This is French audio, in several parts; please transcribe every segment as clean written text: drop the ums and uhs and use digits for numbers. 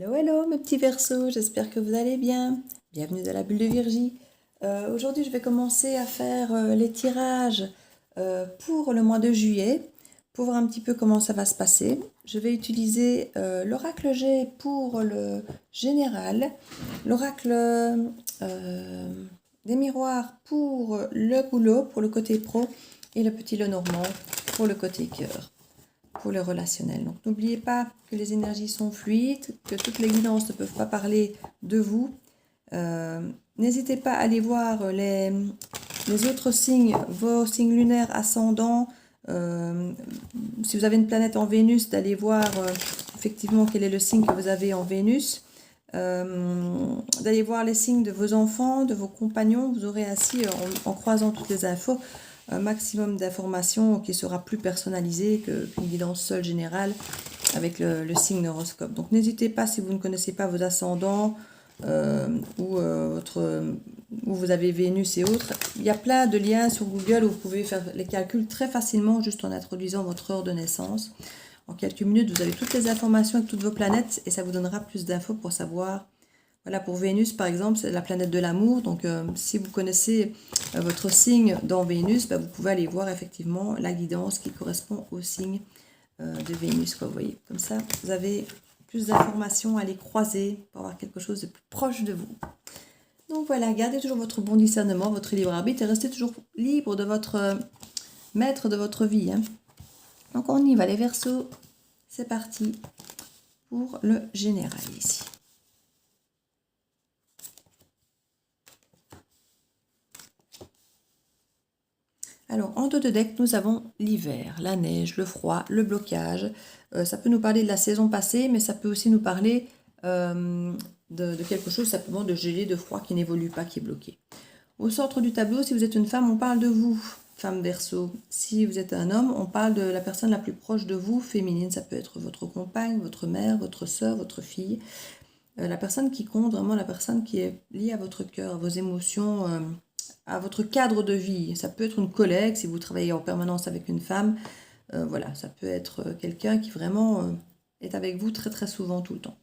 Hello, hello mes petits Verseaux, j'espère que vous allez bien. Bienvenue dans la bulle de Virgie. Aujourd'hui, je vais commencer à faire les tirages pour le mois de juillet, pour voir un petit peu comment ça va se passer. Je vais utiliser l'oracle G pour le général, l'oracle des miroirs pour le boulot, pour le côté pro, et le petit Lenormand pour le côté cœur, pour le relationnel. Donc n'oubliez pas que les énergies sont fluides, que toutes les guidances ne peuvent pas parler de vous. N'hésitez pas à aller voir les autres signes, vos signes lunaires ascendants. Si vous avez une planète en Vénus, d'aller voir effectivement quel est le signe que vous avez en Vénus. D'aller voir les signes de vos enfants, de vos compagnons. Vous aurez ainsi, en croisant toutes les infos, un maximum d'informations qui sera plus personnalisé qu'une guidance seule générale avec le signe d'horoscope. Donc n'hésitez pas, si vous ne connaissez pas vos ascendants ou où vous avez Vénus et autres, il y a plein de liens sur Google où vous pouvez faire les calculs très facilement juste en introduisant votre heure de naissance. En quelques minutes, vous avez toutes les informations avec toutes vos planètes et ça vous donnera plus d'infos pour savoir. Voilà, pour Vénus, par exemple, c'est la planète de l'amour. Donc, si vous connaissez votre signe dans Vénus, vous pouvez aller voir effectivement la guidance qui correspond au signe de Vénus. Vous voyez, comme ça, vous avez plus d'informations à les croiser pour avoir quelque chose de plus proche de vous. Donc voilà, gardez toujours votre bon discernement, votre libre arbitre et restez toujours libre de votre maître de votre vie. Donc on y va, les Verseaux. C'est parti pour le général ici. Alors, en dos de deck, nous avons l'hiver, la neige, le froid, le blocage. Ça peut nous parler de la saison passée, mais ça peut aussi nous parler de quelque chose simplement de gelé, de froid qui n'évolue pas, qui est bloqué. Au centre du tableau, si vous êtes une femme, on parle de vous, femme Verseau. Si vous êtes un homme, on parle de la personne la plus proche de vous, féminine. Ça peut être votre compagne, votre mère, votre soeur, votre fille. La personne qui compte, vraiment la personne qui est liée à votre cœur, à vos émotions, à votre cadre de vie. Ça peut être une collègue, si vous travaillez en permanence avec une femme. Voilà, ça peut être quelqu'un qui vraiment est avec vous très très souvent, tout le temps.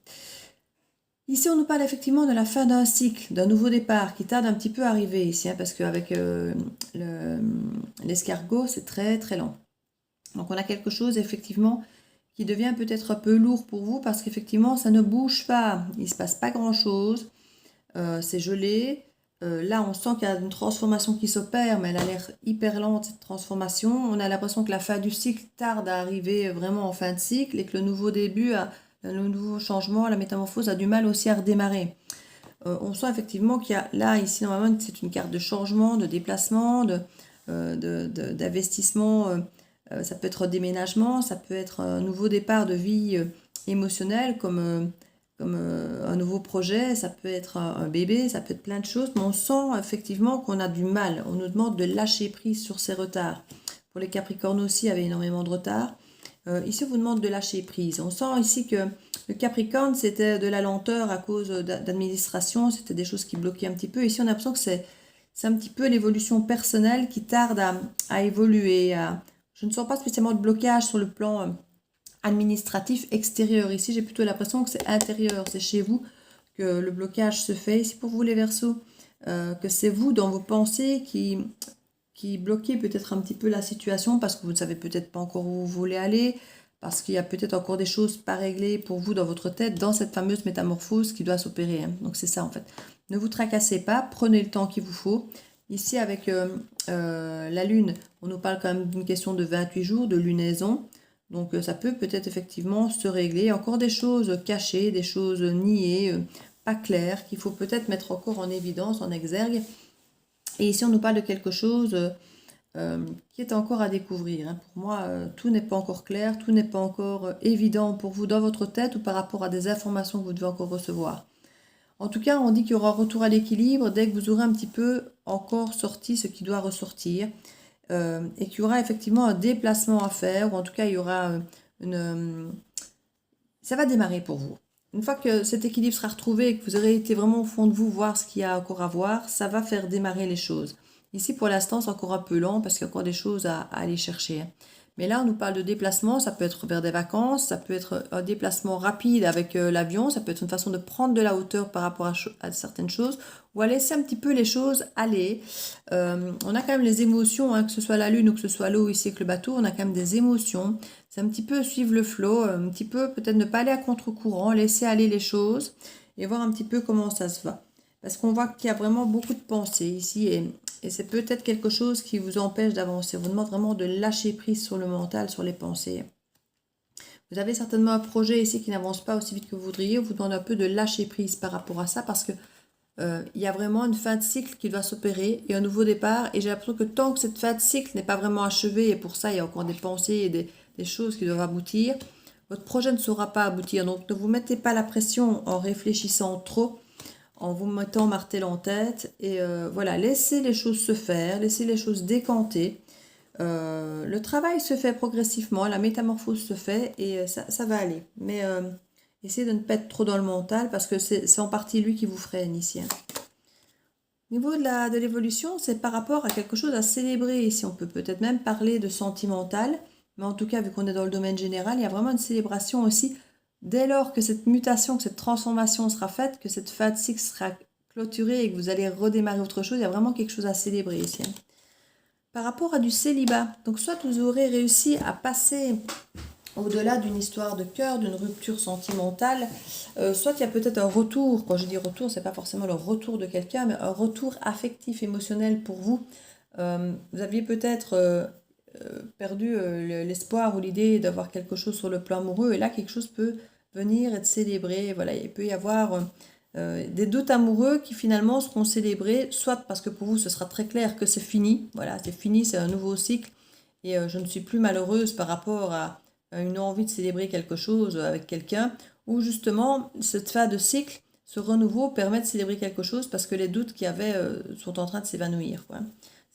Ici, on nous parle effectivement de la fin d'un cycle, d'un nouveau départ qui tarde un petit peu à arriver ici, parce qu'avec l'escargot, c'est très très lent. Donc on a quelque chose effectivement qui devient peut-être un peu lourd pour vous parce qu'effectivement ça ne bouge pas, il ne se passe pas grand-chose, c'est gelé. Là on sent qu'il y a une transformation qui s'opère, mais elle a l'air hyper lente cette transformation. On a l'impression que la fin du cycle tarde à arriver vraiment en fin de cycle et que le nouveau début, le nouveau changement, la métamorphose a du mal aussi à redémarrer. On sent effectivement qu'il y a là, ici normalement c'est une carte de changement, de déplacement, d'investissement. Ça peut être un déménagement, ça peut être un nouveau départ de vie émotionnelle comme un nouveau projet, ça peut être un bébé, ça peut être plein de choses, mais on sent effectivement qu'on a du mal. On nous demande de lâcher prise sur ces retards. Pour les Capricornes aussi, il y avait énormément de retard. Ici, on vous demande de lâcher prise. On sent ici que le Capricorne, c'était de la lenteur à cause d'administration, c'était des choses qui bloquaient un petit peu. Ici, on a l'impression que c'est un petit peu l'évolution personnelle qui tarde à évoluer. Je ne sens pas spécialement de blocage sur le plan administratif extérieur. Ici, j'ai plutôt l'impression que c'est intérieur, c'est chez vous que le blocage se fait. Ici, pour vous, les Verseaux, que c'est vous, dans vos pensées, qui bloquez peut-être un petit peu la situation parce que vous ne savez peut-être pas encore où vous voulez aller, parce qu'il y a peut-être encore des choses pas réglées pour vous dans votre tête, dans cette fameuse métamorphose qui doit s'opérer. Donc c'est ça en fait. Ne vous tracassez pas, prenez le temps qu'il vous faut. Ici avec la lune, on nous parle quand même d'une question de 28 jours, de lunaison. Donc ça peut peut-être effectivement se régler. Encore des choses cachées, des choses niées, pas claires, qu'il faut peut-être mettre encore en évidence, en exergue. Et ici, on nous parle de quelque chose qui est encore à découvrir. Pour moi, tout n'est pas encore clair, tout n'est pas encore évident pour vous dans votre tête ou par rapport à des informations que vous devez encore recevoir. En tout cas, on dit qu'il y aura un retour à l'équilibre dès que vous aurez un petit peu encore sorti ce qui doit ressortir et qu'il y aura effectivement un déplacement à faire, ou en tout cas, il y aura ça va démarrer pour vous. Une fois que cet équilibre sera retrouvé et que vous aurez été vraiment au fond de vous voir ce qu'il y a encore à voir, ça va faire démarrer les choses. Ici, pour l'instant, c'est encore un peu lent parce qu'il y a encore des choses à aller chercher. Mais là, on nous parle de déplacement, ça peut être vers des vacances, ça peut être un déplacement rapide avec l'avion, ça peut être une façon de prendre de la hauteur par rapport à certaines choses, ou à laisser un petit peu les choses aller. On a quand même les émotions, hein, que ce soit la lune ou que ce soit l'eau ici avec le bateau, on a quand même des émotions. C'est un petit peu suivre le flot, un petit peu peut-être ne pas aller à contre-courant, laisser aller les choses et voir un petit peu comment ça se va. Parce qu'on voit qu'il y a vraiment beaucoup de pensées ici et c'est peut-être quelque chose qui vous empêche d'avancer. On vous demande vraiment de lâcher prise sur le mental, sur les pensées. Vous avez certainement un projet ici qui n'avance pas aussi vite que vous voudriez. On vous demande un peu de lâcher prise par rapport à ça parce que il y a vraiment une fin de cycle qui doit s'opérer et un nouveau départ. Et j'ai l'impression que tant que cette fin de cycle n'est pas vraiment achevée, et pour ça il y a encore des pensées et des choses qui doivent aboutir, votre projet ne saura pas aboutir. Donc ne vous mettez pas la pression en réfléchissant trop, en vous mettant martel en tête. Et voilà, laissez les choses se faire, laissez les choses décanter. Le travail se fait progressivement, la métamorphose se fait et ça va aller. Mais essayez de ne pas être trop dans le mental parce que c'est en partie lui qui vous freine ici. Hein. Au niveau de l'évolution, c'est par rapport à quelque chose à célébrer ici. On peut peut-être même parler de sentimental, mais en tout cas, vu qu'on est dans le domaine général, il y a vraiment une célébration aussi. Dès lors que cette mutation, que cette transformation sera faite, que cette fin de cycle sera clôturée et que vous allez redémarrer autre chose, il y a vraiment quelque chose à célébrer ici. Hein. Par rapport à du célibat, donc soit vous aurez réussi à passer au-delà d'une histoire de cœur, d'une rupture sentimentale, soit il y a peut-être un retour. Quand je dis retour, c'est pas forcément le retour de quelqu'un, mais un retour affectif, émotionnel pour vous. Vous aviez peut-être perdu l'espoir ou l'idée d'avoir quelque chose sur le plan amoureux, et là quelque chose peut venir être célébré. Voilà, il peut y avoir des doutes amoureux qui finalement seront célébrés, soit parce que pour vous ce sera très clair que c'est fini, voilà, c'est fini, c'est un nouveau cycle, et je ne suis plus malheureuse par rapport à une envie de célébrer quelque chose avec quelqu'un, ou justement cette fin de cycle, ce renouveau permet de célébrer quelque chose parce que les doutes qu'il y avait sont en train de s'évanouir. Quoi.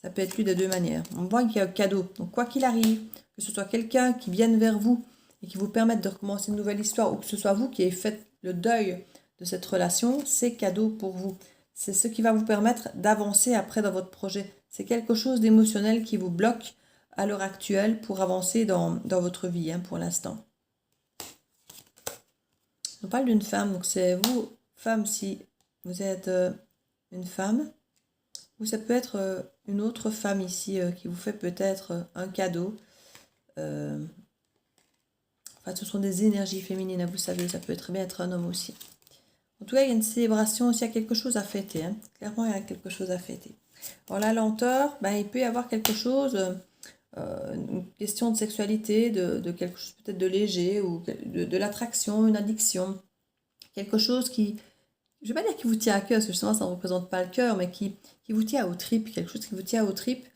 Ça peut être lu de deux manières. On voit qu'il y a un cadeau, donc quoi qu'il arrive, que ce soit quelqu'un qui vienne vers vous et qui vous permette de recommencer une nouvelle histoire, ou que ce soit vous qui ayez fait le deuil de cette relation, c'est cadeau pour vous. C'est ce qui va vous permettre d'avancer après dans votre projet. C'est quelque chose d'émotionnel qui vous bloque à l'heure actuelle pour avancer dans votre vie, hein, pour l'instant. On parle d'une femme, donc c'est vous, femme, si vous êtes une femme, ou ça peut être une autre femme ici qui vous fait peut-être un cadeau. Enfin, ce sont des énergies féminines, hein, vous savez, ça peut très bien être un homme aussi. En tout cas, il y a une célébration aussi, il y a quelque chose à fêter. Hein. Clairement, il y a quelque chose à fêter. Alors la lenteur, ben, il peut y avoir quelque chose, une question de sexualité, de quelque chose peut-être de léger, ou de l'attraction, une addiction. Quelque chose qui, je ne vais pas dire qui vous tient à cœur, parce que justement ça ne représente pas le cœur, mais qui vous tient aux tripes, quelque chose qui vous tient aux tripes.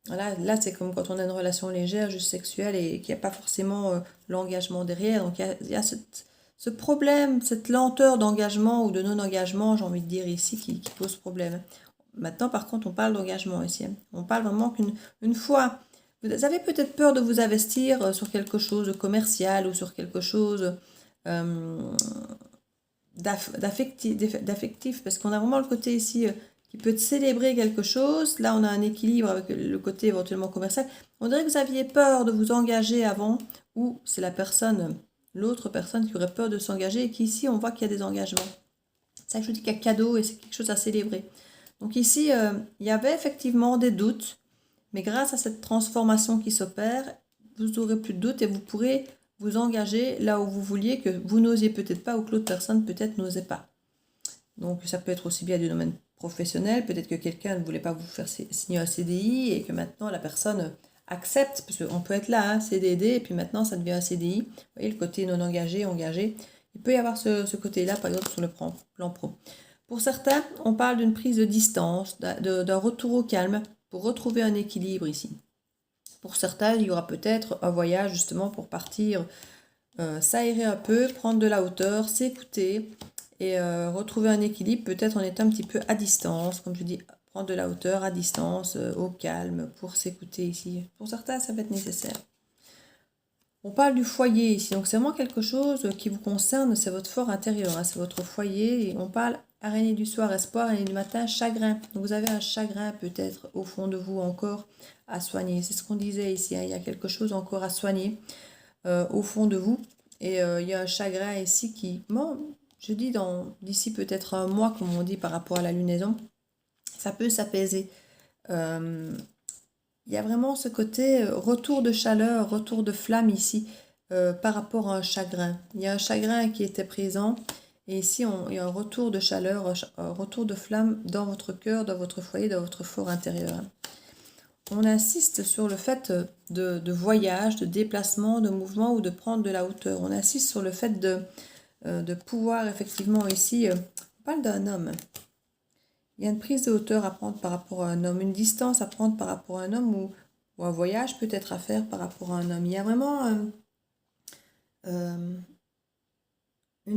Là c'est comme quand on a une relation légère, juste sexuelle, et qu'il n'y a pas forcément l'engagement derrière. Donc il y a ce problème, cette lenteur d'engagement ou de non-engagement, j'ai envie de dire ici, qui pose problème. Maintenant, par contre, on parle d'engagement ici. On parle vraiment qu'une fois, vous avez peut-être peur de vous investir sur quelque chose de commercial ou sur quelque chose d'affectif, parce qu'on a vraiment le côté ici qui peut célébrer quelque chose. Là, on a un équilibre avec le côté éventuellement commercial. On dirait que vous aviez peur de vous engager avant, ou c'est l'autre personne qui aurait peur de s'engager, et qu'ici, on voit qu'il y a des engagements. C'est ça que je vous dis qu'il y a cadeau et c'est quelque chose à célébrer. Donc ici, il y avait effectivement des doutes, mais grâce à cette transformation qui s'opère, vous aurez plus de doutes et vous pourrez vous engager là où vous vouliez, que vous n'osiez peut-être pas ou que l'autre personne peut-être n'osait pas. Donc ça peut être aussi bien du domaine professionnel, peut-être que quelqu'un ne voulait pas vous faire signer un CDI et que maintenant la personne accepte, parce qu'on peut être là, hein, CDD, et puis maintenant ça devient un CDI. Vous voyez le côté non engagé, engagé. Il peut y avoir ce côté-là, par exemple, sur le plan pro. Pour certains, on parle d'une prise de distance, d'un retour au calme pour retrouver un équilibre ici. Pour certains, il y aura peut-être un voyage justement pour partir, s'aérer un peu, prendre de la hauteur, s'écouter et retrouver un équilibre, peut-être en étant un petit peu à distance, comme je dis, prendre de la hauteur à distance, au calme, pour s'écouter ici. Pour certains, ça va être nécessaire. On parle du foyer ici, donc c'est vraiment quelque chose qui vous concerne, c'est votre fort intérieur, hein, c'est votre foyer, et on parle Araignée du soir, espoir, araignée du matin, chagrin. Donc vous avez un chagrin peut-être au fond de vous encore à soigner. C'est ce qu'on disait ici, hein. Il y a quelque chose encore à soigner au fond de vous. Et il y a un chagrin ici qui, bon, je dis d'ici peut-être un mois, comme on dit par rapport à la lunaison, ça peut s'apaiser. Il y a vraiment ce côté retour de chaleur, retour de flamme ici par rapport à un chagrin. Il y a un chagrin qui était présent et ici il y a un retour de chaleur, un retour de flamme dans votre cœur, dans votre foyer, dans votre fort intérieur. On insiste sur le fait de voyage, de déplacement, de mouvement ou de prendre de la hauteur. On insiste sur le fait de pouvoir effectivement ici, on parle d'un homme. Il y a une prise de hauteur à prendre par rapport à un homme, une distance à prendre par rapport à un homme ou un voyage peut-être à faire par rapport à un homme. Il y a vraiment une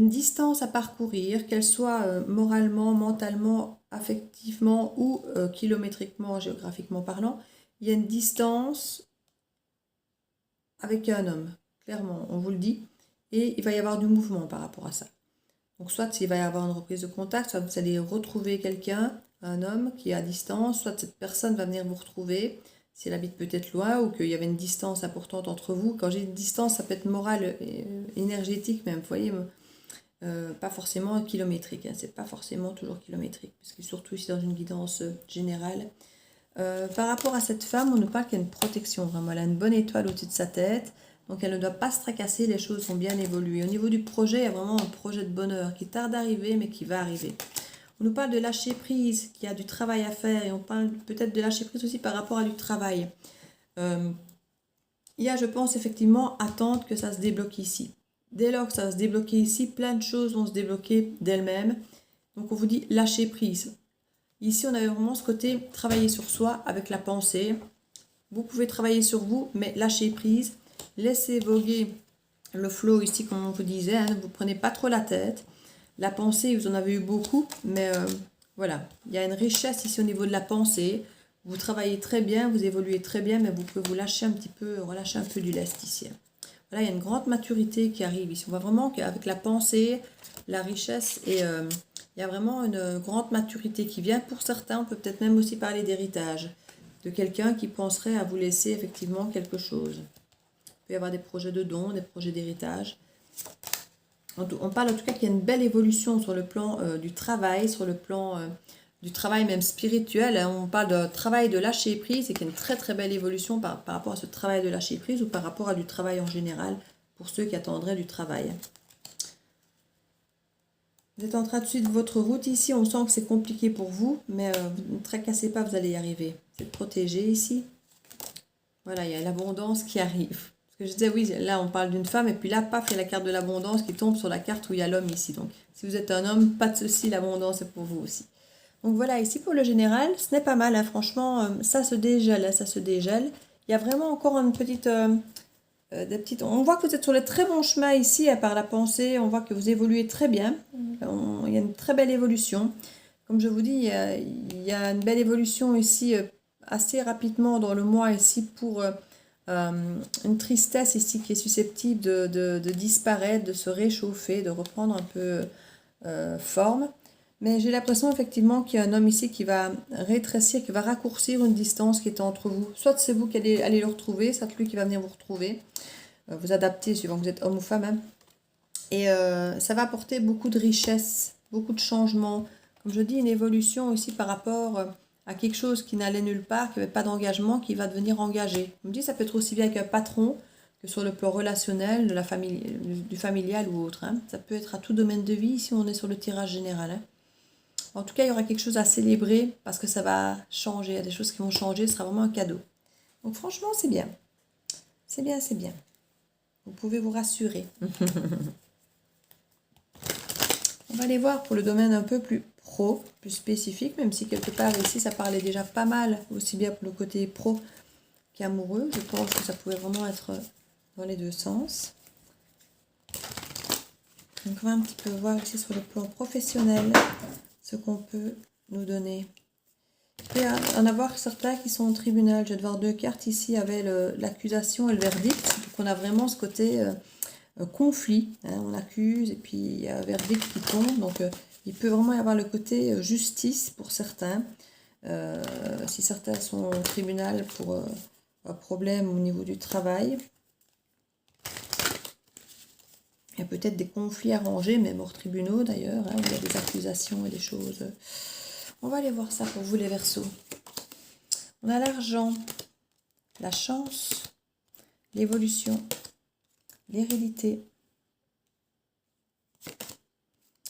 distance à parcourir, qu'elle soit moralement, mentalement, affectivement ou kilométriquement, géographiquement parlant. Il y a une distance avec un homme, clairement, on vous le dit. Et il va y avoir du mouvement par rapport à ça. Donc soit il va y avoir une reprise de contact, soit vous allez retrouver quelqu'un, un homme qui est à distance, soit cette personne va venir vous retrouver, si elle habite peut-être loin, ou qu'il y avait une distance importante entre vous. Quand j'ai une distance, ça peut être morale, énergétique même, vous voyez, pas forcément kilométrique, hein, c'est pas forcément toujours kilométrique, parce que surtout ici dans une guidance générale. Par rapport à cette femme, on nous parle qu'il y a une protection, vraiment, elle a une bonne étoile au-dessus de sa tête, donc elle ne doit pas se tracasser, les choses sont bien évoluées. Au niveau du projet, il y a vraiment un projet de bonheur qui tarde à arriver, mais qui va arriver. On nous parle de lâcher prise, qu'il y a du travail à faire, et on parle peut-être de lâcher prise aussi par rapport à du travail. Il y a, je pense, effectivement, attendre que ça se débloque ici. Dès lors que ça va se débloquer ici, plein de choses vont se débloquer d'elles-mêmes. Donc on vous dit lâcher prise. Ici, on a vraiment ce côté travailler sur soi avec la pensée. Vous pouvez travailler sur vous, mais lâcher prise. Laissez voguer le flow ici, comme on vous disait. Hein, ne vous prenez pas trop la tête. La pensée, vous en avez eu beaucoup, mais voilà. Il y a une richesse ici au niveau de la pensée. Vous travaillez très bien, vous évoluez très bien, mais vous pouvez vous lâcher un petit peu, relâcher un peu du lest ici. Voilà, il y a une grande maturité qui arrive ici. On voit vraiment qu'avec la pensée, la richesse, et il y a vraiment une grande maturité qui vient. Pour certains, on peut peut-être même aussi parler d'héritage, de quelqu'un qui penserait à vous laisser effectivement quelque chose. Il peut y avoir des projets de dons, des projets d'héritage. On parle en tout cas qu'il y a une belle évolution sur le plan du travail, sur le plan du travail même spirituel. Hein. On parle de travail de lâcher prise et qu'il y a une très très belle évolution par rapport à ce travail de lâcher prise ou par rapport à du travail en général pour ceux qui attendraient du travail. Vous êtes en train de suivre votre route ici, on sent que c'est compliqué pour vous, mais ne tracassez pas, vous allez y arriver. C'est protégé ici. Voilà, il y a l'abondance qui arrive. Parce que je disais, oui, là on parle d'une femme, et puis là, paf, il y a la carte de l'abondance qui tombe sur la carte où il y a l'homme ici. Donc, si vous êtes un homme, pas de souci, l'abondance est pour vous aussi. Donc voilà, ici pour le général, ce n'est pas mal, hein, franchement, ça se dégèle, hein, ça se dégèle. Il y a vraiment encore une petite... on voit que vous êtes sur le très bon chemin ici, par la pensée, on voit que vous évoluez très bien. Il y a une très belle évolution. Comme je vous dis, il y a une belle évolution ici, assez rapidement dans le mois ici, pour une tristesse ici qui est susceptible de disparaître, de se réchauffer, de reprendre un peu forme. Mais j'ai l'impression effectivement qu'il y a un homme ici qui va rétrécir, qui va raccourcir une distance qui est entre vous. Soit c'est vous qui allez le retrouver, soit lui qui va venir vous retrouver. Vous adapter suivant que vous êtes homme ou femme. Hein. Et ça va apporter beaucoup de richesse, beaucoup de changements. Comme je dis, une évolution ici par rapport à quelque chose qui n'allait nulle part, qui n'avait pas d'engagement, qui va devenir engagé. Je me dis, ça peut être aussi bien avec un patron que sur le plan relationnel, de la famille, du familial ou autre. Hein. Ça peut être à tout domaine de vie, ici on est sur le tirage général. Hein. En tout cas, il y aura quelque chose à célébrer parce que ça va changer. Il y a des choses qui vont changer. Ce sera vraiment un cadeau. Donc franchement, c'est bien. C'est bien, c'est bien. Vous pouvez vous rassurer. On va aller voir pour le domaine un peu plus pro, plus spécifique. Même si quelque part ici, ça parlait déjà pas mal. Aussi bien pour le côté pro qu'amoureux. Je pense que ça pouvait vraiment être dans les deux sens. Donc on va un petit peu voir ici sur le plan professionnel ce qu'on peut nous donner. Il peut y en avoir certains qui sont au tribunal. Je vais voir deux cartes ici avec l'accusation et le verdict. Donc on a vraiment ce côté conflit. Hein, on accuse et puis il y a un verdict qui tombe. Donc Il peut vraiment y avoir le côté justice pour certains. Si certains sont au tribunal pour un problème au niveau du travail. Il y a peut-être des conflits arrangés, même hors tribunaux d'ailleurs, hein, où il y a des accusations et des choses. On va aller voir ça pour vous les Verseaux. On a l'argent, la chance, l'évolution, l'hérédité,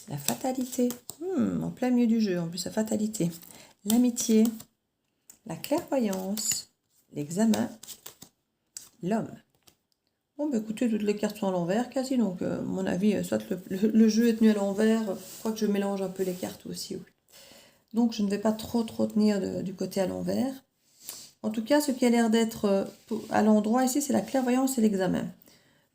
la fatalité, en plein milieu du jeu en plus la fatalité, l'amitié, la clairvoyance, l'examen, l'homme. Bon, bah écoutez, toutes les cartes sont à l'envers quasi, donc à mon avis, soit le jeu est tenu à l'envers, je crois que je mélange un peu les cartes aussi, oui. Donc je ne vais pas trop tenir du côté à l'envers. En tout cas, ce qui a l'air d'être à l'endroit ici, c'est la clairvoyance et l'examen.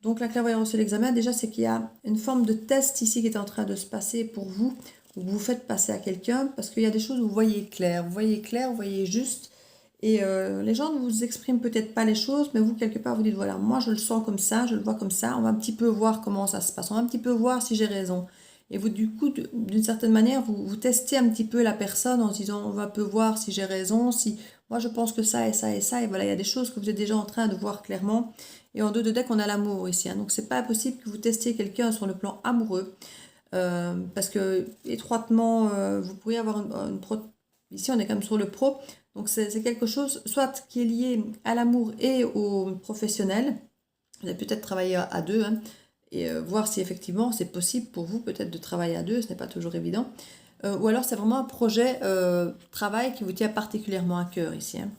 Donc la clairvoyance et l'examen, déjà, c'est qu'il y a une forme de test ici qui est en train de se passer pour vous, où vous faites passer à quelqu'un, parce qu'il y a des choses où vous voyez clair, vous voyez juste, et les gens ne vous expriment peut-être pas les choses, mais vous, quelque part, vous dites, voilà, moi, je le sens comme ça, je le vois comme ça, on va un petit peu voir comment ça se passe, on va un petit peu voir si j'ai raison. Et vous, du coup, d'une certaine manière, vous testez un petit peu la personne en se disant, on va un peu voir si j'ai raison, si moi, je pense que ça et ça et ça, et voilà, il y a des choses que vous êtes déjà en train de voir clairement. Et en 2 de deck, on a l'amour ici, hein. Donc, c'est pas possible que vous testiez quelqu'un sur le plan amoureux. Parce que étroitement, vous pourriez avoir une pro. Ici, on est quand même sur le pro. Donc, c'est quelque chose, soit qui est lié à l'amour et au professionnel. Vous allez peut-être travailler à deux, hein, et voir si effectivement c'est possible pour vous peut-être de travailler à deux. Ce n'est pas toujours évident. Ou alors, c'est vraiment un projet travail qui vous tient particulièrement à cœur ici, hein.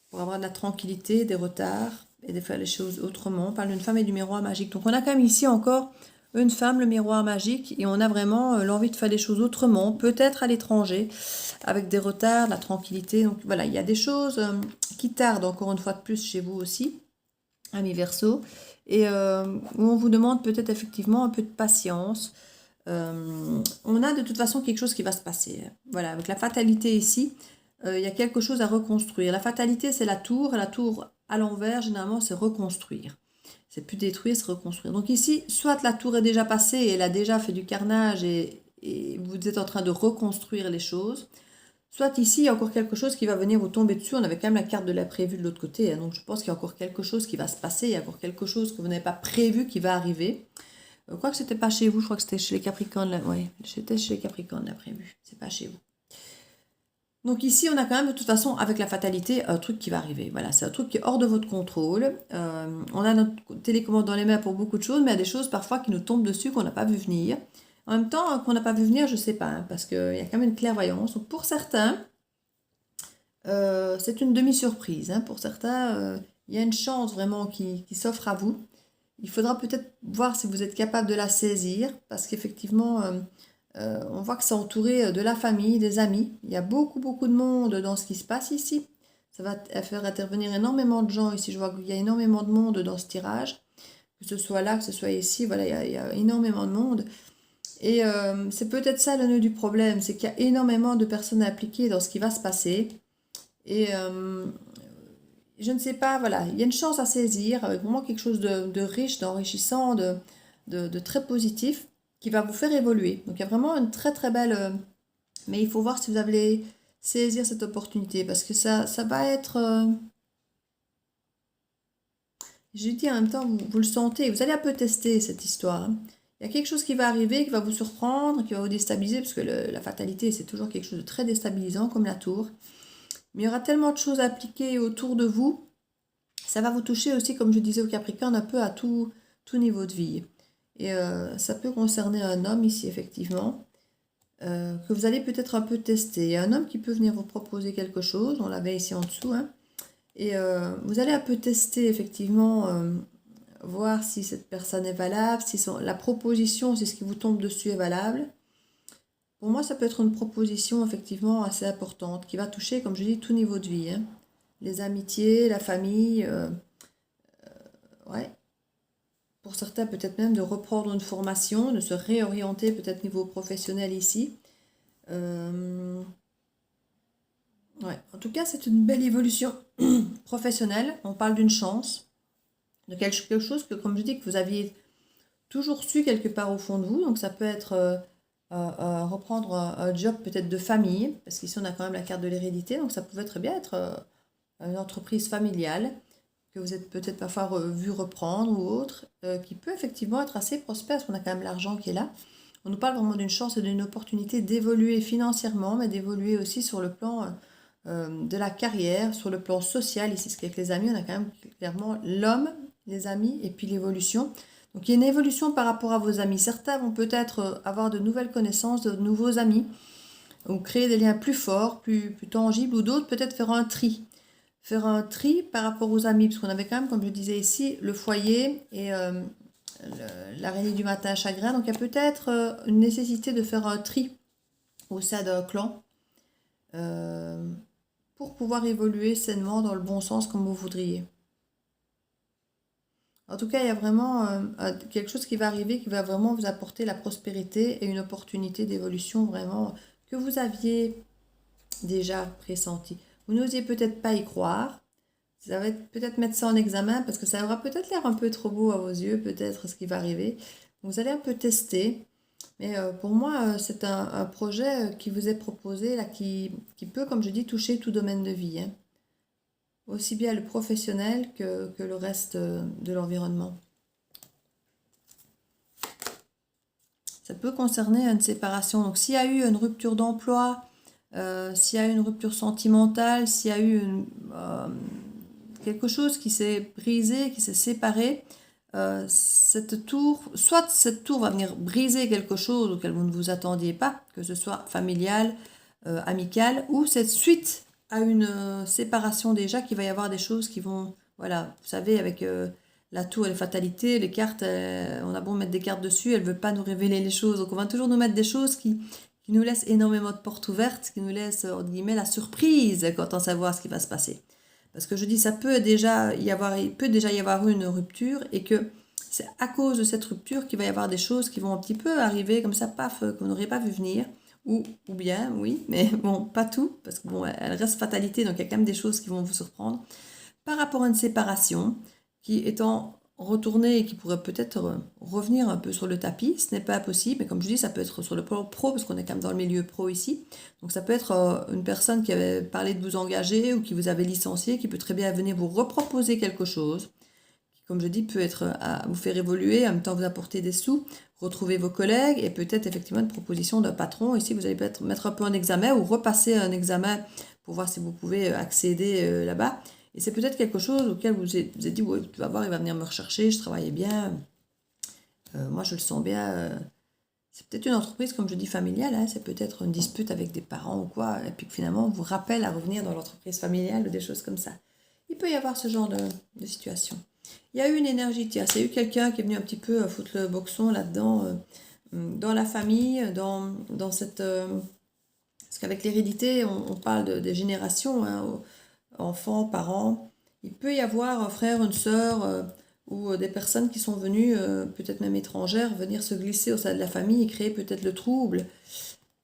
Pour avoir de la tranquillité, des retards et de faire les choses autrement. On parle d'une femme et du miroir magique. Donc on a quand même ici encore une femme, le miroir magique, et on a vraiment l'envie de faire les choses autrement, peut-être à l'étranger, avec des retards, de la tranquillité. Donc voilà, il y a des choses qui tardent encore une fois de plus chez vous aussi, amis Verseau, et où on vous demande peut-être effectivement un peu de patience. On a de toute façon quelque chose qui va se passer. Voilà, avec la fatalité ici, il y a quelque chose à reconstruire. La fatalité, c'est la tour. Et la tour à l'envers, généralement, c'est reconstruire. C'est plus détruire, c'est reconstruire. Donc ici, soit la tour est déjà passée et elle a déjà fait du carnage et vous êtes en train de reconstruire les choses. Soit ici, il y a encore quelque chose qui va venir vous tomber dessus. On avait quand même la carte de l'imprévu de l'autre côté, hein. Donc je pense qu'il y a encore quelque chose qui va se passer. Il y a encore quelque chose que vous n'avez pas prévu qui va arriver. Je crois que c'était pas chez vous, je crois que c'était chez les Capricornes. Là. Ouais, c'était chez les Capricornes, là, prévu. C'est pas chez vous. Donc ici, on a quand même de toute façon, avec la fatalité, un truc qui va arriver. Voilà, c'est un truc qui est hors de votre contrôle. On a notre télécommande dans les mains pour beaucoup de choses, mais il y a des choses parfois qui nous tombent dessus qu'on n'a pas vu venir. En même temps, qu'on n'a pas vu venir, je ne sais pas, hein, parce qu'il y a quand même une clairvoyance. Donc pour certains, c'est une demi-surprise, hein. Pour certains, il y a une chance vraiment qui s'offre à vous. Il faudra peut-être voir si vous êtes capable de la saisir, parce qu'effectivement, on voit que c'est entouré de la famille, des amis. Il y a beaucoup, beaucoup de monde dans ce qui se passe ici. Ça va faire intervenir énormément de gens ici. Je vois qu'il y a énormément de monde dans ce tirage. Que ce soit là, que ce soit ici, voilà, il y a énormément de monde. Et c'est peut-être ça le nœud du problème, c'est qu'il y a énormément de personnes impliquées dans ce qui va se passer. Et je ne sais pas, voilà, il y a une chance à saisir, avec vraiment quelque chose de riche, d'enrichissant, de très positif, qui va vous faire évoluer. Donc il y a vraiment une très très belle... mais il faut voir si vous allez saisir cette opportunité, parce que ça va être... je dis en même temps, vous le sentez, vous allez un peu tester cette histoire, hein. Il y a quelque chose qui va arriver, qui va vous surprendre, qui va vous déstabiliser, parce que la fatalité, c'est toujours quelque chose de très déstabilisant, comme la tour. Mais il y aura tellement de choses appliquées autour de vous, ça va vous toucher aussi, comme je disais au Capricorne, un peu à tout niveau de vie. Et ça peut concerner un homme ici, effectivement, que vous allez peut-être un peu tester. Il y a un homme qui peut venir vous proposer quelque chose, on l'avait ici en dessous, hein, et vous allez un peu tester, effectivement, voir si cette personne est valable, si la proposition, si ce qui vous tombe dessus est valable. Pour moi, ça peut être une proposition, effectivement, assez importante, qui va toucher, comme je dis, tout niveau de vie, hein. Les amitiés, la famille, ouais. Pour certains, peut-être même de reprendre une formation, de se réorienter peut-être niveau professionnel ici. Ouais. En tout cas, c'est une belle évolution professionnelle. On parle d'une chance, de quelque chose que, comme je dis, que vous aviez toujours su quelque part au fond de vous. Donc ça peut être reprendre un job peut-être de famille, parce qu'ici on a quand même la carte de l'hérédité, donc ça pouvait très bien être une entreprise familiale que vous êtes peut-être parfois vu reprendre ou autre, qui peut effectivement être assez prospère, parce qu'on a quand même l'argent qui est là. On nous parle vraiment d'une chance et d'une opportunité d'évoluer financièrement, mais d'évoluer aussi sur le plan de la carrière, sur le plan social. Ici, ce qu'avec les amis, on a quand même clairement l'homme, les amis, et puis l'évolution. Donc il y a une évolution par rapport à vos amis. Certains vont peut-être avoir de nouvelles connaissances, de nouveaux amis, ou créer des liens plus forts, plus tangibles, ou d'autres peut-être faire un tri. Faire un tri par rapport aux amis, parce qu'on avait quand même, comme je disais ici, le foyer et l'araignée du matin chagrin. Donc il y a peut-être une nécessité de faire un tri au sein d'un clan pour pouvoir évoluer sainement dans le bon sens comme vous voudriez. En tout cas, il y a vraiment quelque chose qui va arriver qui va vraiment vous apporter la prospérité et une opportunité d'évolution vraiment que vous aviez déjà pressenti. Vous n'osiez peut-être pas y croire. Ça va peut-être mettre ça en examen parce que ça aura peut-être l'air un peu trop beau à vos yeux, peut-être ce qui va arriver. Vous allez un peu tester. Mais pour moi, c'est un projet qui vous est proposé, là, qui peut, comme je dis, toucher tout domaine de vie, hein. Aussi bien le professionnel que le reste de l'environnement. Ça peut concerner une séparation. Donc s'il y a eu une rupture d'emploi, s'il y a eu une rupture sentimentale, s'il y a eu quelque chose qui s'est brisé, qui s'est séparé, soit cette tour va venir briser quelque chose auquel vous ne vous attendiez pas, que ce soit familial, amical, ou cette suite à une séparation déjà, qu'il va y avoir des choses qui vont, voilà, vous savez, avec la tour et les fatalités, les cartes, on a beau mettre des cartes dessus, elle ne veut pas nous révéler les choses, donc on va toujours nous mettre des choses qui nous laissent énormément de portes ouvertes, qui nous laissent, entre guillemets, la surprise quand on savoir ce qui va se passer. Parce que je dis, il peut déjà y avoir une rupture et que c'est à cause de cette rupture qu'il va y avoir des choses qui vont un petit peu arriver comme ça, paf, qu'on n'aurait pas vu venir. Ou bien, oui, mais bon, pas tout, parce que bon, elle reste fatalité, donc il y a quand même des choses qui vont vous surprendre. Par rapport à une séparation, qui étant retournée et qui pourrait peut-être revenir un peu sur le tapis, ce n'est pas possible, mais comme je dis, ça peut être sur le plan pro, parce qu'on est quand même dans le milieu pro ici, donc ça peut être une personne qui avait parlé de vous engager ou qui vous avait licencié, qui peut très bien venir vous reproposer quelque chose, qui, comme je dis, peut être à vous faire évoluer, en même temps vous apporter des sous, retrouver vos collègues et peut-être effectivement une proposition d'un patron. Ici, vous allez peut-être mettre un peu en examen ou repasser un examen pour voir si vous pouvez accéder là-bas. Et c'est peut-être quelque chose auquel vous êtes dit, ouais, tu vas voir, il va venir me rechercher, je travaillais bien, moi je le sens bien. C'est peut-être une entreprise, comme je dis, familiale, hein, c'est peut-être une dispute avec des parents ou quoi, et puis que finalement on vous rappelle à revenir dans l'entreprise familiale ou des choses comme ça. Il peut y avoir ce genre de situation. Il y a eu une énergie, tiens, c'est eu quelqu'un qui est venu un petit peu foutre le boxon là-dedans, dans la famille, dans cette... parce qu'avec l'hérédité, on parle des générations, hein, enfants, parents. Il peut y avoir un frère, une sœur ou des personnes qui sont venues, peut-être même étrangères, venir se glisser au sein de la famille et créer peut-être le trouble.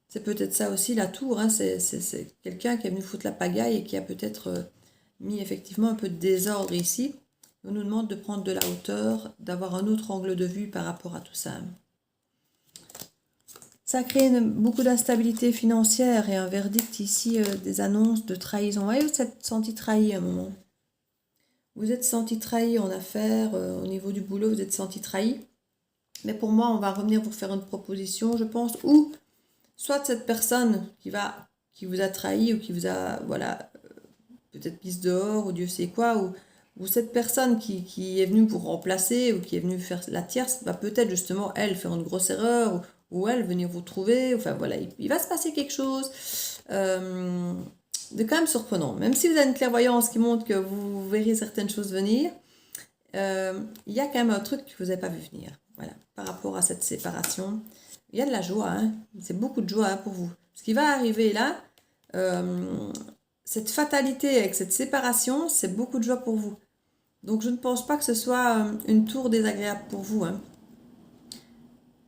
C'est peut-être ça aussi la tour, hein, c'est quelqu'un qui est venu foutre la pagaille et qui a peut-être mis effectivement un peu de désordre ici. On nous demande de prendre de la hauteur, d'avoir un autre angle de vue par rapport à tout ça. Ça crée beaucoup d'instabilité financière et un verdict ici, des annonces de trahison. Vous êtes senti trahi à un moment. Vous êtes senti trahi en affaires, au niveau du boulot, vous êtes senti trahi. Mais pour moi, on va revenir vous faire une proposition, je pense, ou soit cette personne qui vous a trahi ou qui vous a, voilà, peut-être mise dehors ou Dieu sait quoi, ou cette personne qui est venue vous remplacer ou qui est venue faire la tierce, va peut-être justement, elle, faire une grosse erreur ou elle venir vous trouver. Enfin voilà, il va se passer quelque chose de quand même surprenant. Même si vous avez une clairvoyance qui montre que vous verrez certaines choses venir, il y a quand même un truc que vous n'avez pas vu venir. Voilà, par rapport à cette séparation. Il y a de la joie, hein. C'est beaucoup de joie, hein, pour vous. Ce qui va arriver là, cette fatalité avec cette séparation, c'est beaucoup de joie pour vous. Donc je ne pense pas que ce soit une tour désagréable pour vous, hein.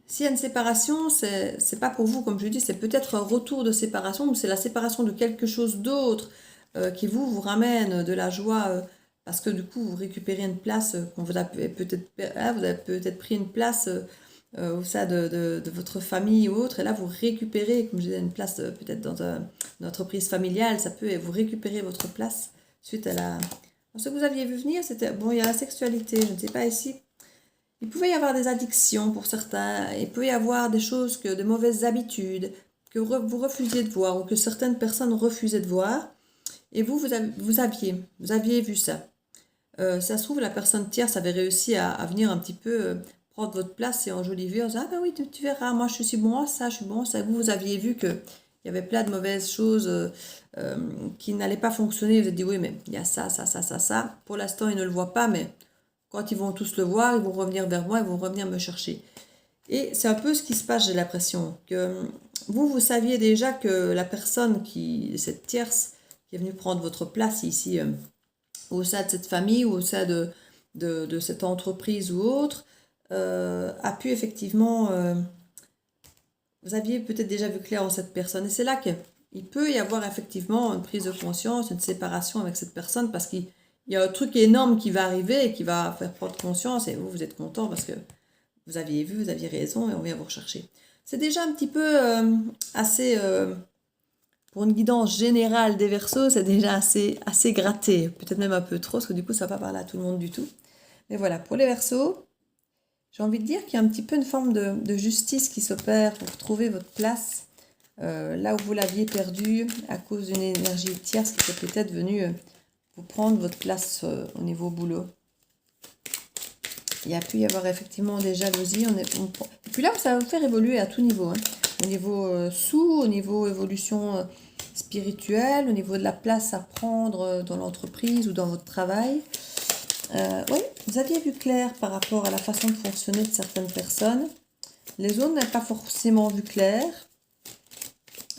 S'il y a une séparation, c'est pas pour vous, comme je dis, c'est peut-être un retour de séparation, ou c'est la séparation de quelque chose d'autre qui vous ramène de la joie, parce que du coup, vous récupérez une place qu'on vous a peut-être, vous avez peut-être pris une place au sein de votre famille ou autre. Et là, vous récupérez, comme je disais, une place peut-être dans une entreprise familiale. Ça peut, vous récupérez votre place suite à la... Ce que vous aviez vu venir, c'était... Bon, il y a la sexualité, je ne sais pas ici. Il pouvait y avoir des addictions pour certains. Il peut y avoir des choses, de mauvaises habitudes que vous refusiez de voir ou que certaines personnes refusaient de voir. Et vous aviez vu ça. Ça se trouve, la personne tierce avait réussi à venir un petit peu prendre votre place et enjoliver en disant, ah ben oui, tu verras, moi je suis bon à ça, je suis bon à ça. Vous aviez vu qu'il y avait plein de mauvaises choses qui n'allaient pas fonctionner. Vous avez dit, oui, mais il y a ça, ça, ça, ça, ça. Pour l'instant, ils ne le voient pas, mais quand ils vont tous le voir, ils vont revenir vers moi, ils vont revenir me chercher. Et c'est un peu ce qui se passe, j'ai l'impression. Que vous saviez déjà que la personne cette tierce, qui est venue prendre votre place ici, au sein de cette famille ou au sein de cette entreprise ou autre, a pu effectivement... vous aviez peut-être déjà vu clair en cette personne. Et c'est là qu'il peut y avoir effectivement une prise de conscience, une séparation avec cette personne parce qu'il y a un truc énorme qui va arriver et qui va faire prendre conscience et vous êtes content parce que vous aviez vu, vous aviez raison et on vient vous rechercher. C'est déjà un petit peu assez... pour une guidance générale des Verseaux, c'est déjà assez gratté. Peut-être même un peu trop, parce que du coup, ça ne va pas parler à tout le monde du tout. Mais voilà, pour les Verseaux, j'ai envie de dire qu'il y a un petit peu une forme de justice qui s'opère pour trouver votre place là où vous l'aviez perdue à cause d'une énergie tierce qui est peut-être venue vous prendre votre place au niveau boulot. Il y a pu y avoir effectivement des jalousies. Et puis là, ça va vous faire évoluer à tout niveau. Hein. Au niveau au niveau évolution spirituelle, au niveau de la place à prendre dans l'entreprise ou dans votre travail. Oui, vous aviez vu clair par rapport à la façon de fonctionner de certaines personnes. Les autres n'avaient pas forcément vu clair.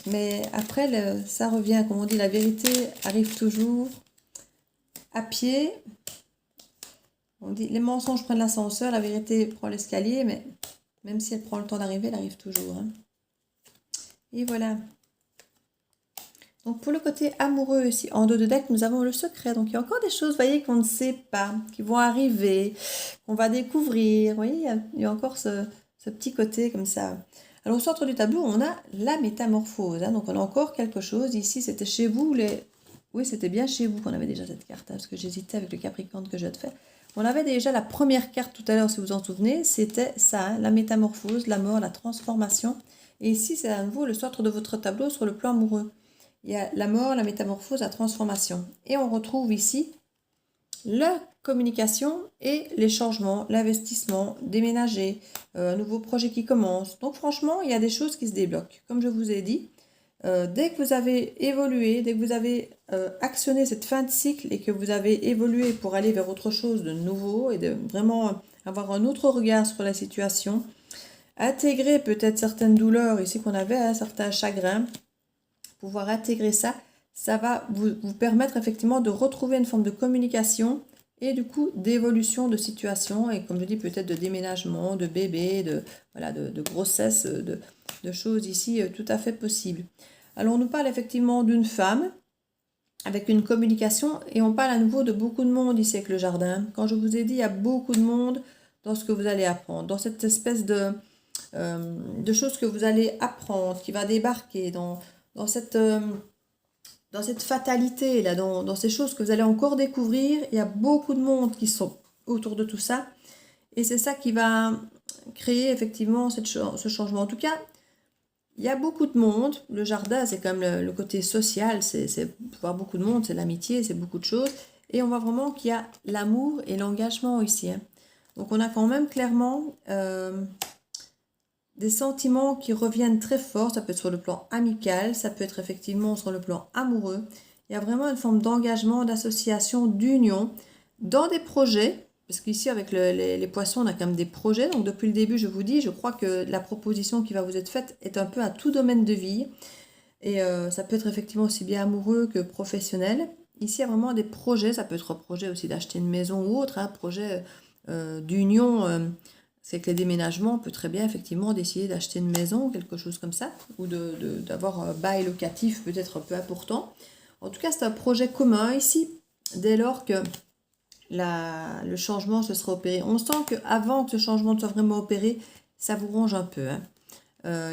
Mais après, ça revient, comme on dit, la vérité arrive toujours à pied. On dit, les mensonges prennent l'ascenseur, la vérité prend l'escalier, mais même si elle prend le temps d'arriver, elle arrive toujours. Hein. Et voilà. Donc pour le côté amoureux ici, en dos de deck, nous avons le secret. Donc il y a encore des choses, vous voyez, qu'on ne sait pas, qui vont arriver, qu'on va découvrir. Vous voyez, il y a encore ce petit côté comme ça. Alors au centre du tableau, on a la métamorphose. Hein. Donc on a encore quelque chose. Ici, c'était chez vous. Oui, c'était bien chez vous qu'on avait déjà cette carte. Hein, parce que j'hésitais avec le Capricorne que je viens de faire. On avait déjà la première carte tout à l'heure, si vous vous en souvenez. C'était ça, hein, la métamorphose, la mort, la transformation. Et ici, c'est à nouveau le centre de votre tableau sur le plan amoureux. Il y a la mort, la métamorphose, la transformation. Et on retrouve ici la communication et les changements, l'investissement, déménager, un nouveau projet qui commence. Donc franchement, il y a des choses qui se débloquent. Comme je vous ai dit, dès que vous avez évolué, dès que vous avez actionné cette fin de cycle et que vous avez évolué pour aller vers autre chose de nouveau et de vraiment avoir un autre regard sur la situation, intégrer peut-être certaines douleurs ici qu'on avait, hein, certains chagrins, pouvoir intégrer ça, ça va vous permettre effectivement de retrouver une forme de communication et du coup d'évolution de situation et comme je dis peut-être de déménagement, de bébé, de grossesse, de choses ici tout à fait possibles. Alors on nous parle effectivement d'une femme avec une communication et on parle à nouveau de beaucoup de monde ici avec le jardin. Quand je vous ai dit, il y a beaucoup de monde dans ce que vous allez apprendre, dans cette espèce de choses que vous allez apprendre, qui va débarquer dans cette fatalité, là, dans ces choses que vous allez encore découvrir. Il y a beaucoup de monde qui sont autour de tout ça. Et c'est ça qui va créer effectivement ce changement. En tout cas, il y a beaucoup de monde. Le jardin, c'est quand même le côté social. C'est voir beaucoup de monde, c'est l'amitié, c'est beaucoup de choses. Et on voit vraiment qu'il y a l'amour et l'engagement ici. Hein. Donc on a quand même clairement... des sentiments qui reviennent très fort, ça peut être sur le plan amical, ça peut être effectivement sur le plan amoureux. Il y a vraiment une forme d'engagement, d'association, d'union dans des projets, parce qu'ici avec les poissons on a quand même des projets, donc depuis le début je vous dis, je crois que la proposition qui va vous être faite est un peu à tout domaine de vie, et ça peut être effectivement aussi bien amoureux que professionnel. Ici il y a vraiment des projets, ça peut être un projet aussi d'acheter une maison ou autre, un projet d'union. C'est que les déménagements, on peut très bien effectivement décider d'acheter une maison, quelque chose comme ça, ou d'avoir un bail locatif peut-être un peu important. En tout cas, c'est un projet commun ici, dès lors que le changement se sera opéré. On sent qu'avant que ce changement soit vraiment opéré, ça vous ronge un peu. Hein.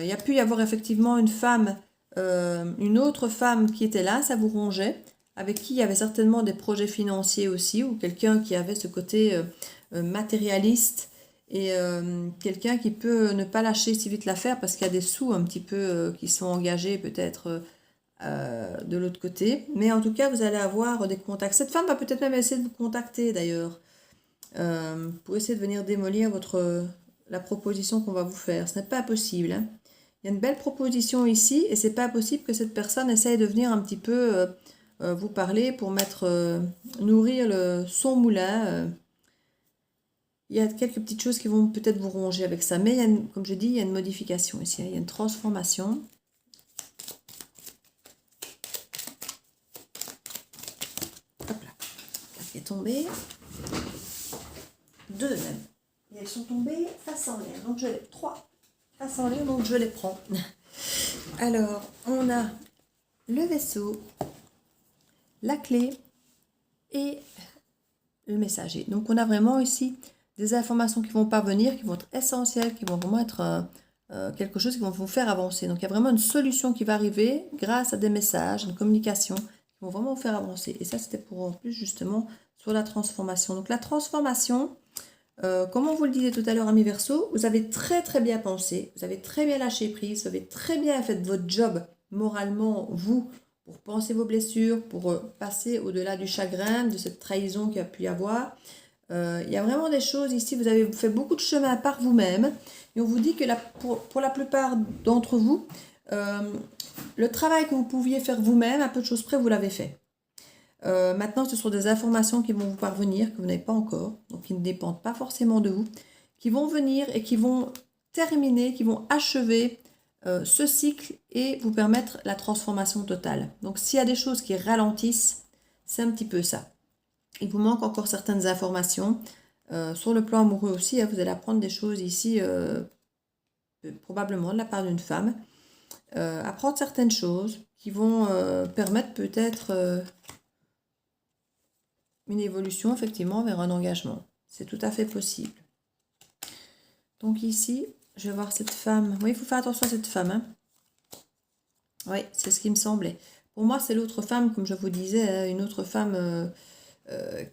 Il y a pu y avoir effectivement une femme, une autre femme qui était là, ça vous rongeait, avec qui il y avait certainement des projets financiers aussi, ou quelqu'un qui avait ce côté matérialiste, et quelqu'un qui peut ne pas lâcher si vite l'affaire parce qu'il y a des sous un petit peu qui sont engagés peut-être de l'autre côté. Mais en tout cas, vous allez avoir des contacts. Cette femme va peut-être même essayer de vous contacter d'ailleurs pour essayer de venir démolir la proposition qu'on va vous faire. Ce n'est pas possible. Hein. Il y a une belle proposition ici et c'est pas possible que cette personne essaye de venir un petit peu vous parler pour nourrir son moulin. Il y a quelques petites choses qui vont peut-être vous ronger avec ça. Mais il y a comme je dis, il y a une modification ici. Hein. Il y a une transformation. Hop là. Carte qui est tombée. Deux même. Et elles sont tombées face en l'air. Donc je les... Trois face en l'air, donc je les prends. Alors, on a le vaisseau, la clé et le messager. Donc on a vraiment ici des informations qui vont parvenir, qui vont être essentielles, qui vont vraiment être quelque chose qui vont vous faire avancer. Donc il y a vraiment une solution qui va arriver grâce à des messages, une communication qui vont vraiment vous faire avancer. Et ça, c'était pour en plus justement sur la transformation. Donc la transformation, comme on vous le disait tout à l'heure, amis Verseau, vous avez très très bien pensé, vous avez très bien lâché prise, vous avez très bien fait votre job moralement, vous, pour penser vos blessures, pour passer au-delà du chagrin, de cette trahison qu'il y a pu y avoir. Il y a vraiment des choses ici, vous avez fait beaucoup de chemin par vous-même, et on vous dit que pour la plupart d'entre vous, le travail que vous pouviez faire vous-même, à peu de choses près, vous l'avez fait. Maintenant, ce sont des informations qui vont vous parvenir, que vous n'avez pas encore, donc qui ne dépendent pas forcément de vous, qui vont venir et qui vont terminer, qui vont achever ce cycle et vous permettre la transformation totale. Donc, s'il y a des choses qui ralentissent, c'est un petit peu ça. Il vous manque encore certaines informations. Sur le plan amoureux aussi, hein, vous allez apprendre des choses ici, probablement de la part d'une femme. Apprendre certaines choses qui vont permettre peut-être une évolution effectivement vers un engagement. C'est tout à fait possible. Donc ici, je vais voir cette femme. Oui, il faut faire attention à cette femme. Hein. Oui, c'est ce qui me semblait. Pour moi, c'est l'autre femme, comme je vous disais, hein, une autre femme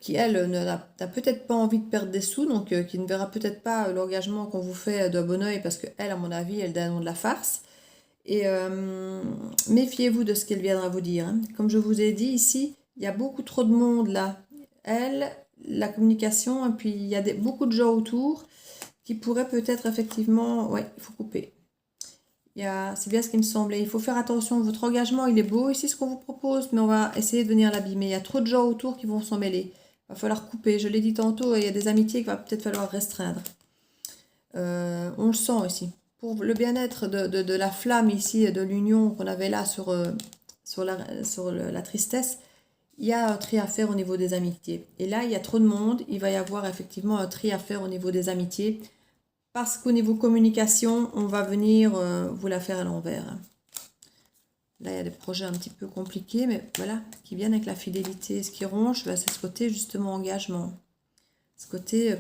qui, elle, n'a peut-être pas envie de perdre des sous, donc qui ne verra peut-être pas l'engagement qu'on vous fait d'un bon oeil, parce qu'elle, à mon avis, elle donne de la farce. Et méfiez-vous de ce qu'elle viendra vous dire. Hein. Comme je vous ai dit ici, il y a beaucoup trop de monde là. Elle, la communication, et puis il y a beaucoup de gens autour qui pourraient peut-être effectivement... Ouais, il faut couper. C'est bien ce qui me semblait. Il faut faire attention. Votre engagement, il est beau ici, ce qu'on vous propose, mais on va essayer de venir l'abîmer. Il y a trop de gens autour qui vont s'en mêler. Il va falloir couper. Je l'ai dit tantôt, il y a des amitiés qu'il va peut-être falloir restreindre. On le sent ici. Pour le bien-être de la flamme ici, de l'union qu'on avait là sur la tristesse, il y a un tri à faire au niveau des amitiés. Et là, il y a trop de monde. Il va y avoir effectivement un tri à faire au niveau des amitiés. Parce qu'au niveau communication, on va venir vous la faire à l'envers. Là, il y a des projets un petit peu compliqués, mais voilà, qui viennent avec la fidélité. Ce qui ronge, c'est ce côté justement engagement. Ce côté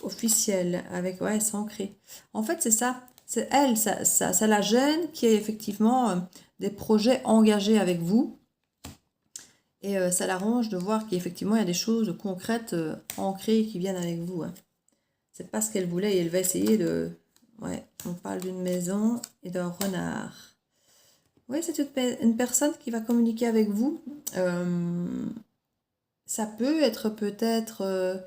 officiel, avec, ouais, c'est ancré. En fait, c'est ça. C'est elle, ça la gêne qui ait effectivement des projets engagés avec vous. Et ça l'arrange de voir qu'effectivement, il y a des choses concrètes, ancrées, qui viennent avec vous. Hein. C'est pas ce qu'elle voulait et elle va essayer de... Ouais, on parle d'une maison et d'un renard. Oui, c'est une personne qui va communiquer avec vous. Ça peut être peut-être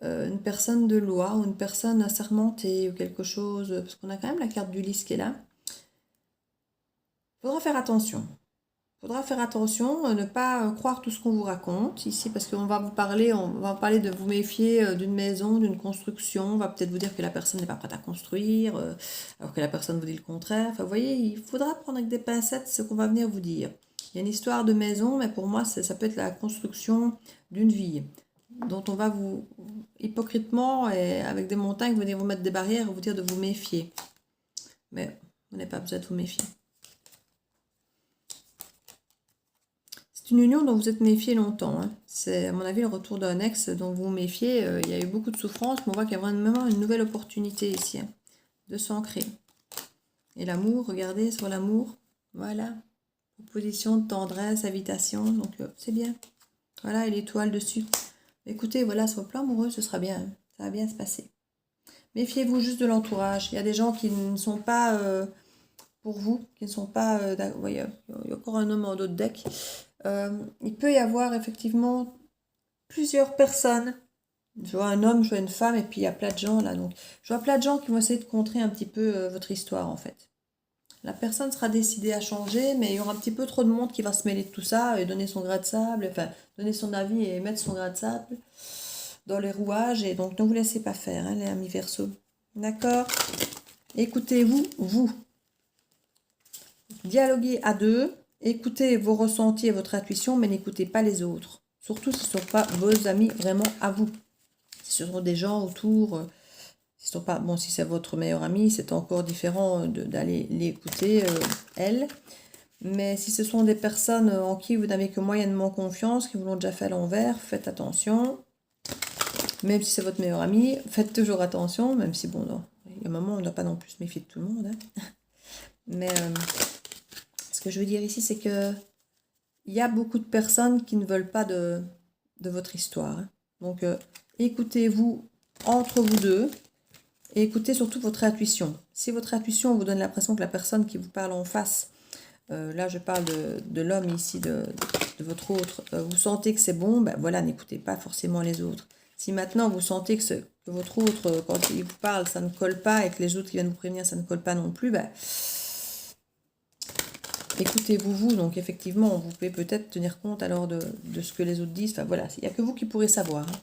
une personne de loi ou une personne assermentée ou quelque chose. Parce qu'on a quand même la carte d'Ulysse qui est là. Il faudra faire attention. Il faudra faire attention, ne pas croire tout ce qu'on vous raconte ici, parce qu'on va vous parler, de vous méfier d'une maison, d'une construction. On va peut-être vous dire que la personne n'est pas prête à construire, alors que la personne vous dit le contraire. Enfin, vous voyez, il faudra prendre avec des pincettes ce qu'on va venir vous dire. Il y a une histoire de maison, mais pour moi, ça peut être la construction d'une vie, dont on va vous, hypocritement, et avec des montagnes, venir vous mettre des barrières et vous dire de vous méfier. Mais vous n'avez pas besoin de vous méfier. C'est une union dont vous êtes méfié longtemps. Hein. C'est à mon avis le retour d'un ex dont vous vous méfiez. Il y a eu beaucoup de souffrance, mais on voit qu'il y a vraiment une nouvelle opportunité ici. Hein. de s'ancrer. Et l'amour, regardez sur l'amour, voilà, proposition de tendresse, invitation, donc c'est bien. Voilà, et l'étoile dessus. Écoutez, voilà, sur le plan amoureux, ce sera bien, ça va bien se passer. Méfiez-vous juste de l'entourage. Il y a des gens qui ne sont pas pour vous, qui ne sont pas... il y a encore un homme en dos de deck. Il peut y avoir effectivement plusieurs personnes. Je vois un homme, je vois une femme, et puis il y a plein de gens là. Donc, je vois plein de gens qui vont essayer de contrer un petit peu votre histoire en fait. La personne sera décidée à changer, mais il y aura un petit peu trop de monde qui va se mêler de tout ça et donner son grain de sable, enfin, donner son avis et mettre son grain de sable dans les rouages. Et donc, ne vous laissez pas faire, hein, les amis Verseau. D'accord? Écoutez-vous, vous. Dialoguez à deux. Écoutez vos ressentis et votre intuition, mais n'écoutez pas les autres. Surtout si ce ne sont pas vos amis vraiment à vous. Si ce sont des gens autour... Si, sont pas, bon, si c'est votre meilleur ami, c'est encore différent d'aller l'écouter, elle. Mais si ce sont des personnes en qui vous n'avez que moyennement confiance, qui vous l'ont déjà fait à l'envers, faites attention. Même si c'est votre meilleur ami, faites toujours attention, même si, bon, non, il y a un moment, on ne doit pas non plus se méfier de tout le monde. Hein. Mais ce que je veux dire ici, c'est que il y a beaucoup de personnes qui ne veulent pas de votre histoire. Hein. Donc, écoutez-vous entre vous deux. Et écoutez surtout votre intuition. Si votre intuition vous donne l'impression que la personne qui vous parle en face, là je parle de l'homme ici, de votre autre, vous sentez que c'est bon, ben voilà, n'écoutez pas forcément les autres. Si maintenant vous sentez que votre autre, quand il vous parle, ça ne colle pas, et que les autres qui viennent vous prévenir, ça ne colle pas non plus, ben, écoutez-vous vous. Donc effectivement, vous pouvez peut-être tenir compte alors de ce que les autres disent. Enfin voilà, il n'y a que vous qui pourrez savoir. Hein.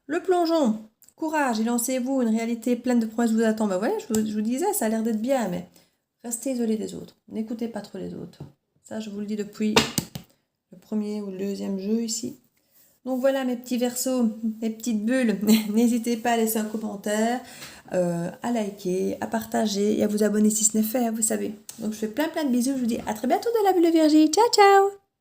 Le plongeon. Courage et lancez-vous, une réalité pleine de promesses vous attend. Ben voilà, je vous disais, ça a l'air d'être bien, mais restez isolé des autres. N'écoutez pas trop les autres. Ça, je vous le dis depuis le premier ou le deuxième jeu ici. Donc voilà mes petits versos, mes petites bulles. N'hésitez pas à laisser un commentaire, à liker, à partager et à vous abonner si ce n'est fait, vous savez. Donc je fais plein de bisous, je vous dis à très bientôt de la bulle Virgie. Ciao, ciao!